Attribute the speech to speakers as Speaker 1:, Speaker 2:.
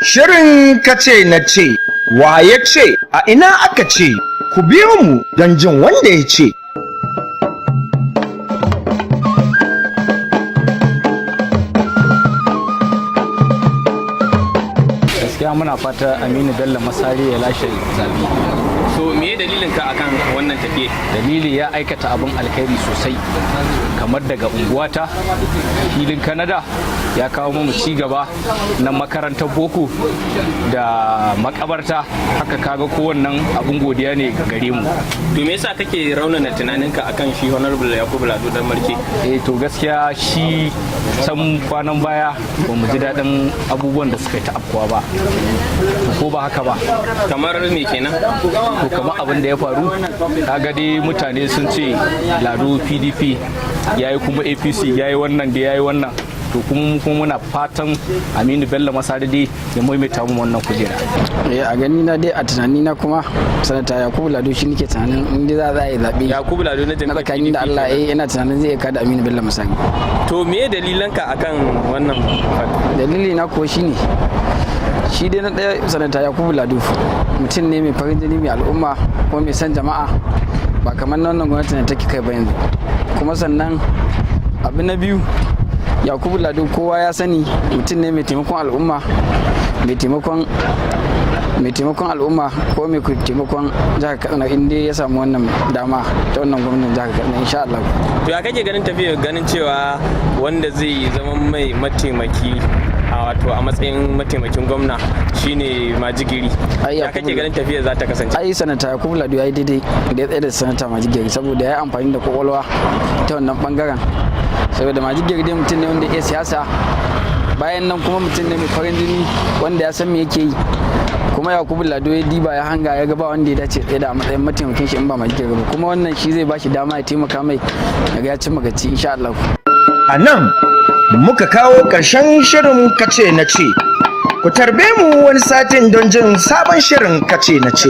Speaker 1: Shirin kace na ce, wa ya ce, a ina aka ce, ku biyo mu don jin wanda ya ce.
Speaker 2: Gaskiya muna fata Aminu Bello Masari ya lashe zaɓe.
Speaker 3: So me dalilin ka akan wannan tafiye?
Speaker 2: Dalili ya aikata abin alkhairi sosai, kamar daga unguwata filin Kanada ya kawo mu ci gaba na makarantar boko da makabarta, haka kaga kowannan abin godiya ne gare mu.
Speaker 3: To me yasa kake raunana tunaninka akan shi Honorable Yakubu Lado Dan Marke?
Speaker 2: To gaskiya shi can kwanan baya ba mu ji daɗin abubuwan da suka yi ta afkuwa ba, ko ba haka ba.
Speaker 3: Kamar me kenan?
Speaker 2: To kamar abin da ya faru, kaga dai mutane sun ce Lado PDP yayi kuma APC yayi wannan da yayi wannan, to kuma muna fatan Aminu Bello Masari dai ya maimaita mu wannan kujera.
Speaker 4: A gani na dai, a tunani na kuma sanata Yakubu Lado shi nake tunanin inda za a yi zaɓe.
Speaker 3: Yakubu Lado na jami'ar
Speaker 4: tsakanin da Allah yana tunanin zai kada Aminu Bello Masari.
Speaker 3: To me dalilanka akan wannan?
Speaker 4: Dalili na ko shine shi dai na ɗaya, sanata Yakubu Lado mutum ne mai farin jini, mai al'umma kuma mai son jama'a, ba kamar wannan gwamnati ne take kai ba yanzu. Kuma sannan abu na biyu, Yakubu Lado kowa ya sani mutum ne mai taimakon al'umma, mai taimakon al'umma ko mai taimakon jihar Katsina, inda ya samu wannan dama ta wannan gwamnatin jihar Katsina, insha Allah.
Speaker 3: To ya kake ganin tafiya, ganin cewa wanda zai zama mai mataimaki wato a matsayin mataimakin gwamna shine Majigiri, ya kake ganin tafiya za ta kasance? Ai
Speaker 4: sanata Yakubu Lado ya yi daidai da ya tsaye da sanata Majigiri, saboda ya yi amfani da kwakwalwa ta wannan bangaren. Saboda Majigiri dai mutum ne wanda ya siyasa, bayan nan kuma mutum ne mai farin jini wanda ya san me yake yi. Kuma Yakubu Lado ya diba ya hanga ya gaba wanda ya dace tsaye da a matsayin mataimakin shi in ba Majigiri ba, kuma wannan shi zai bashi dama ya taimaka mai daga ya cimma gaci, insha Allah.
Speaker 1: A nan muka kawo ƙarshen shirin kace na ce, ku tarbe mu wani satin don jin sabon shirin kace na ce.